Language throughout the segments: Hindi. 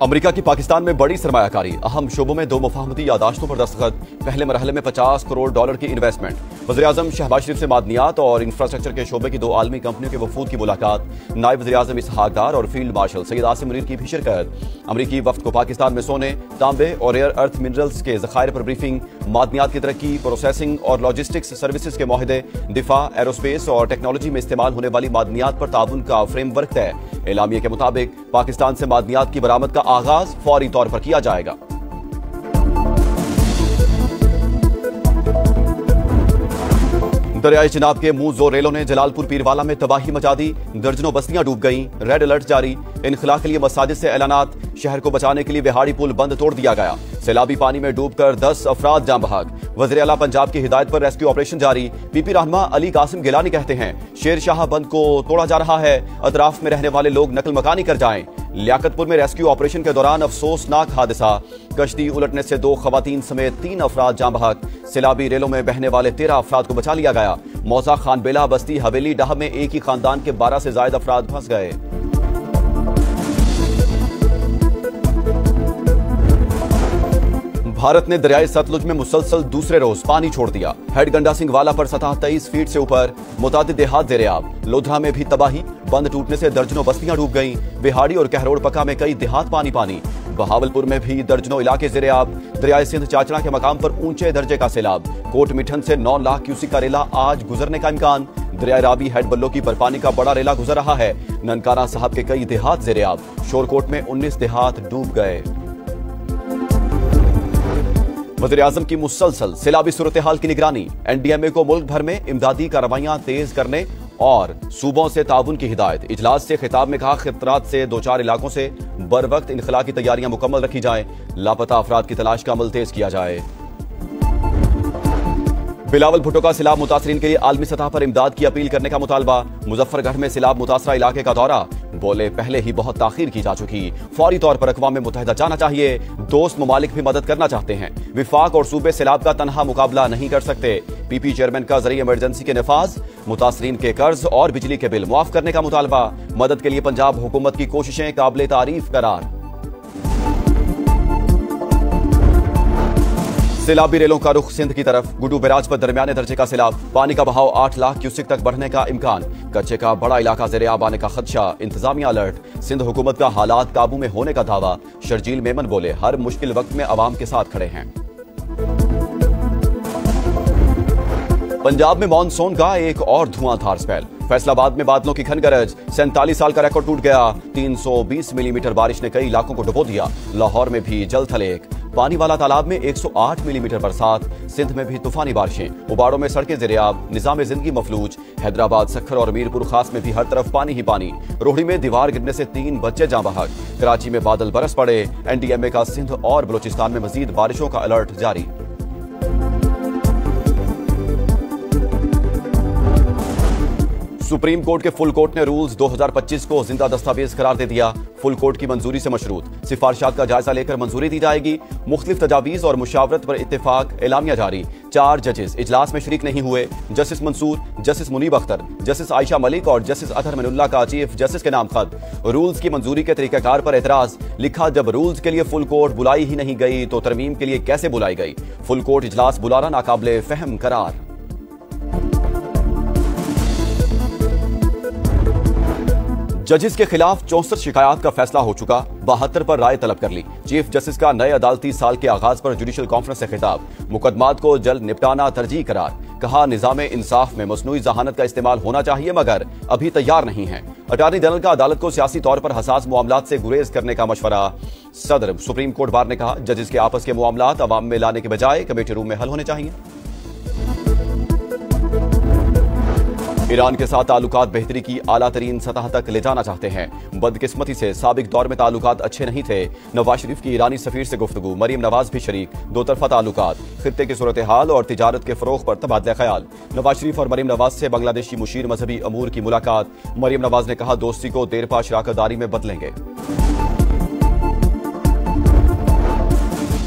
अमेरिका की पाकिस्तान में बड़ी सरमायाकारी, अहम शोबों में 2 मुफाहमती यादाश्तों पर दस्तखत, पहले मरहले में $50 करोड़ की इन्वेस्टमेंट। वज़ीर-ए-आज़म शहबाज शरीफ से मादनियात और इंफ्रास्ट्रक्चर के शोबे की 2 आलमी कंपनियों के वफूद की मुलाकात, नायब वज़ीर-ए-आज़म इसहाक डार और फील्ड मार्शल सैयद आसिम मुनीर की भी शिरकत। अमरीकी वफ्द को पाकिस्तान में सोने, तांबे और रेयर अर्थ मिनरल्स के ज़खायर पर ब्रीफिंग, मादनियात की तरक्की, प्रोसेसिंग और लॉजिस्टिक्स सर्विसेज के मुआहदे, दिफा, एरोस्पेस और टेक्नोलॉजी में इस्तेमाल होने वाली मादनियात पर ताउन का फ्रेमवर्क तय। एलामिया के मुताबिक पाकिस्तान से मादनियात की बरामद का आगाज फौरी तौर पर किया जाएगा। दरियाई चिनाब के मुंह जोर रेलों ने जलालपुर पीरवाला में तबाही मचा दी, दर्जनों बस्तियां डूब गईं, रेड अलर्ट जारी। इनखला के लिए मसाजिद से ऐलानात, शहर को बचाने के लिए बिहाड़ी पुल बंद तोड़ दिया गया। सैलाबी पानी में डूबकर 10 अफराद जान बहक। वज़ीर आला पंजाब की हिदायत पर रेस्क्यू ऑपरेशन जारी। पीपी रहनुमा अली कासिम गिलानी कहते हैं शेर शाह बंद को तोड़ा जा रहा है, अतराफ में रहने वाले लोग नकल मकानी कर जाएं। लियाकतपुर में रेस्क्यू ऑपरेशन के दौरान अफसोसनाक हादसा, कश्ती उलटने से 2 खवातीन समेत 3 अफराद जान बहक। सैलाबी रेलों में बहने वाले 13 अफराद को बचा लिया गया। मौजा खान बेला बस्ती हवेली डाह में एक ही खानदान के 12 से ज्यादा अफराद फंस गए। भारत ने दरियाई सतलुज में मुसलसल दूसरे रोज पानी छोड़ दिया। हेड गंडा सिंह वाला पर सतह 23 फीट से ऊपर, मुतादिद देहात ज़ेरे-आब। लोधरा में भी तबाही, बंद टूटने से दर्जनों बस्तियां डूब गईं। बिहाड़ी और कहरोड़ पक्का में कई देहात पानी पानी। बहावलपुर में भी दर्जनों इलाके ज़ेरे-आब। दरियाई सिंध चाचड़ा के मकाम पर ऊंचे दर्जे का सैलाब। कोट मिठन से 9 लाख क्यूसिक का रेला आज गुजरने का इम्कान। दरियाई रावी हेड बल्लो की बर्फानी का बड़ा रेला गुजर रहा है। ननकाना साहब के कई देहात ज़ेरे-आब। शोरकोट में 19 देहात डूब गए। वज़ीर-ए-आज़म की मुसलसल सैलाबी सूरत हाल की निगरानी, NDMA को मुल्क भर में इमदादी कार्रवाइयां तेज करने और सूबों से ताउन की हिदायत। इजलास से खिताब में कहा खतरात से 2-4 इलाकों से बर वक्त इनखला की तैयारियां मुकम्मल रखी जाएं, लापता अफराद की तलाश का अमल तेज किया जाए। बिलावल भुट्टो का सैलाब मुतासरीन के लिए आलमी सतह पर इमदाद की अपील करने का मुतालबा। मुजफ्फरगढ़ में सैलाब मुतासरा इलाके का दौरा, बोले पहले ही बहुत ताखीर की जा चुकी, फौरी तौर पर अक़वाम मुत्तहिदा जाना चाहिए। दोस्त ममालिक भी मदद करना चाहते हैं। विफाक और सूबे सैलाब का तनहा मुकाबला नहीं कर सकते। PP चेयरमैन का जरिए इमरजेंसी के नफाज, मुतासरीन के कर्ज और बिजली के बिल मुआफ करने का मुतालबा। मदद के लिए पंजाब हुकूमत की कोशिशें काबिले तारीफ करार। सैलाबी रेलों का रुख सिंध की तरफ, गुडू बैराज पर दरमियाने दर्जे का सैलाब। पानी का बहाव 8 लाख क्यूसिक तक बढ़ने का इम्कान। कच्चे का बड़ा इलाका ज़ेरे-आब आने का खदशा, इंतजामिया अलर्ट। सिंध हुकूमत का हालात काबू में होने का दावा। शर्जील मेमन बोले हर मुश्किल वक्त में अवाम के साथ खड़े हैं। पंजाब में मॉनसून का एक और धुआंधार स्पेल। फैसलाबाद में बादलों की घनगरज, 47 साल का रिकॉर्ड टूट गया। 320 मिलीमीटर बारिश ने कई इलाकों को डुबो दिया। लाहौर में भी जल थलेक। पानी वाला तालाब में 108 मिलीमीटर बरसात। सिंध में भी तूफानी बारिशें। उबाड़ों में सड़कें ज़ेरे-आब, निजाम जिंदगी मफलूज। हैदराबाद, सखर और मीरपुर खास में भी हर तरफ पानी ही पानी। रोहड़ी में दीवार गिरने से 3 बच्चे जाँ बहक। कराची में बादल बरस पड़े। NDMA का सिंध और बलोचिस्तान में मजीद बारिशों का अलर्ट जारी। सुप्रीम कोर्ट के फुल कोर्ट ने रूल्स 2025 को जिंदा दस्तावेज करार दे दिया। फुल कोर्ट की मंजूरी से मशरूत सिफारिशात का जायजा लेकर मंजूरी दी जाएगी। मुख्तलिफ तजावीज और मुशावरत पर इत्तेफाक, एलामिया जारी। 4 जजेस इजलास में शरीक नहीं हुए। Justice Mansoor, justice Munib Akhtar, justice Ayesha Malik और जस्टिस अतहर मनुल्लाह का चीफ जस्टिस के नाम खत। रूल्स की मंजूरी के तरीकाकार पर एतराज। लिखा जब रूल्स के लिए फुल कोर्ट बुलाई ही नहीं गई तो तरमीम के लिए कैसे बुलाई गई। फुल कोर्ट इजलास बुलाना नाकाबिले फहम करार। जजेस के खिलाफ 64 शिकायत का फैसला हो चुका। 72 पर राय तलब कर ली। चीफ जस्टिस का नए अदालती साल के आगाज पर जुडिशल कॉन्फ्रेंस से खिताब। मुकदमात को जल्द निपटाना तरजीह करार। कहा निजाम इंसाफ में मसनूई जहानत का इस्तेमाल होना चाहिए मगर अभी तैयार नहीं है। अटॉर्नी जनरल का अदालत को सियासी तौर पर हसास मामलात से गुरेज करने का मशवरा। सदर सुप्रीम कोर्ट बार ने कहा जजेस के आपस के मामलात अवाम में लाने के बजाय कमेटी रूम में हल होने चाहिए। ईरान के साथ ताल्लुकात बेहतरी की आला तरीन सतह तक ले जाना चाहते हैं। बदकिस्मती से साबिक दौर में ताल्लुकात अच्छे नहीं थे। नवाज शरीफ की ईरानी सफीर से गुफ्तगू, मरीम नवाज भी शरीक। 2 तरफा ताल्लुकात, खित्ते की सूरत हाल और तिजारत के फरोग पर तबादला ख्याल। नवाज शरीफ और मरीम नवाज से बांग्लादेशी मुशीर मजहबी अमूर की मुलाकात। मरीम नवाज ने कहा दोस्ती को देरपा शराकतदारी में बदलेंगे।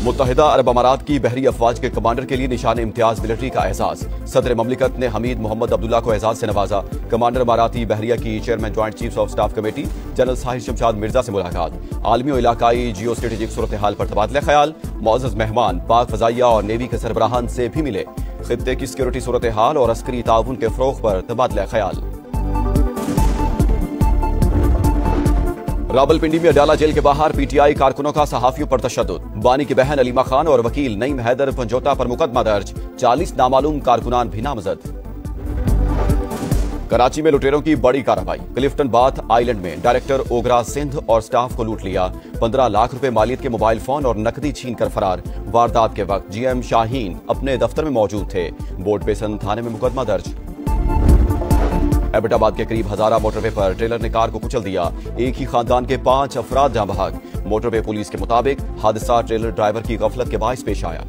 मुत्तहिदा अरब अमारात की बहरी अफवाज के कमांडर के लिए निशान इम्तियाज मिलिट्री का एहसास। सदर ममलिकत ने हमीद मोहम्मद अब्दुल्ला को एजाज से नवाजा। कमांडर अमाराती बहरिया की chairman joint chiefs of staff committee general Sahir Shamshad Mirza से मुलाकात। आलमी और इलाकाई जियो स्ट्रेटेजिक सूरत हाल पर तबादला ख्याल। मुअज़्ज़ज़ मेहमान पाक फजाइया और नेवी के सरबराहान से भी मिले। खित्ते की सिक्योरिटी सूरत हाल और अस्करी ताउन के फरोग पर तबादला ख्याल। रावलपिंडी में अडाला जेल के बाहर पीटीआई कारकुनों का सहाफियों पर तशद्दुद। बानी की बहन अलीमा खान और वकील नईम हैदर पंजोता पर मुकदमा दर्ज। 40 नामालूम कारकुनान भी नामजद। कराची में लुटेरों की बड़ी कार्रवाई। क्लिफ्टन बाथ आइलैंड में डायरेक्टर ओगरा सिंध और स्टाफ को लूट लिया। 15 लाख रुपए मालियत के मोबाइल फोन और नकदी छीन कर फरार। वारदात के वक्त जीएम शाहीन अपने दफ्तर में मौजूद थे। बोर्ड बेसन थाने में मुकदमा दर्ज। एबटाबाद के करीब हजारा मोटरवे पर ट्रेलर ने कार को कुचल दिया। एक ही खानदान के 5 अफराद जाँ बहक। मोटरवे पुलिस के मुताबिक हादसा ट्रेलर ड्राइवर की गफलत के बाइस पेश आया।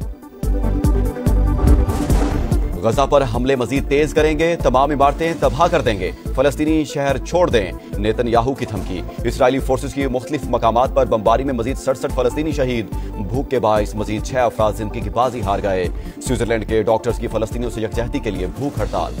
गजा पर हमले मजीद तेज करेंगे, तमाम इमारतें तबाह कर देंगे, फलस्तीनी शहर छोड़ दें, नेतन्याहू की धमकी। इसराइली फोर्सेस की मुख्तलिफ मकामात पर बमबारी में मजीद 67 फलस्तीनी शहीद। भूख के बाइस मजीद 6 अफराद जिंदगी की बाजी हार गए। स्विट्जरलैंड के डॉक्टर्स की फलस्तीनियों से यकजहती के लिए भूख हड़ताल।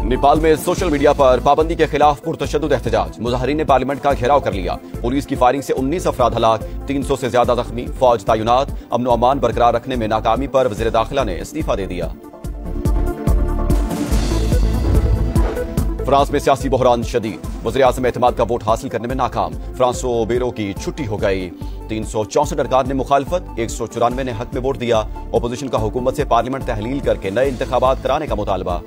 नेपाल में सोशल मीडिया पर पाबंदी के खिलाफ पुरतशद्दुद एहतजाज। मुजाहिरीन ने पार्लियामेंट का घेराव कर लिया। पुलिस की फायरिंग से 19 अफराद हलाक, 300 से ज्यादा जख्मी। फौज तैनात। अमन व अमान बरकरार रखने में नाकामी पर वज़ीर दाखिला ने इस्तीफा दे दिया। फ्रांस में सियासी बहरान शदीद। वज़ीर आज़म एतमाद का वोट हासिल करने में नाकाम। फ्रांसो बेरो की छुट्टी हो गई। 364 अरकान ने मुखालफत, 194 ने हक में वोट दिया। अपोजिशन का हुकूमत से पार्लियामेंट तहलील करके नए इंतखाबात कराने का मुतालबा।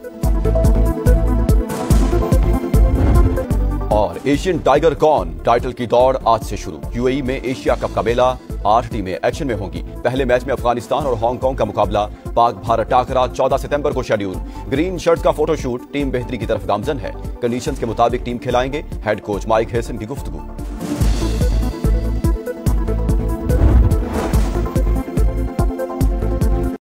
और एशियन टाइगर कौन टाइटल की दौड़ आज से शुरू। यूएई में एशिया कप का मेला। 8 टीमें एक्शन में होंगी। पहले मैच में अफगानिस्तान और हांगकांग का मुकाबला। पाक भारत टाकरा 14 सितंबर को शेड्यूल। ग्रीन शर्ट्स का फोटोशूट। टीम बेहतरी की तरफ गामजन है। कंडीशंस के मुताबिक टीम खिलाएंगे। हेड कोच माइक हेसन की गुफ्तगू।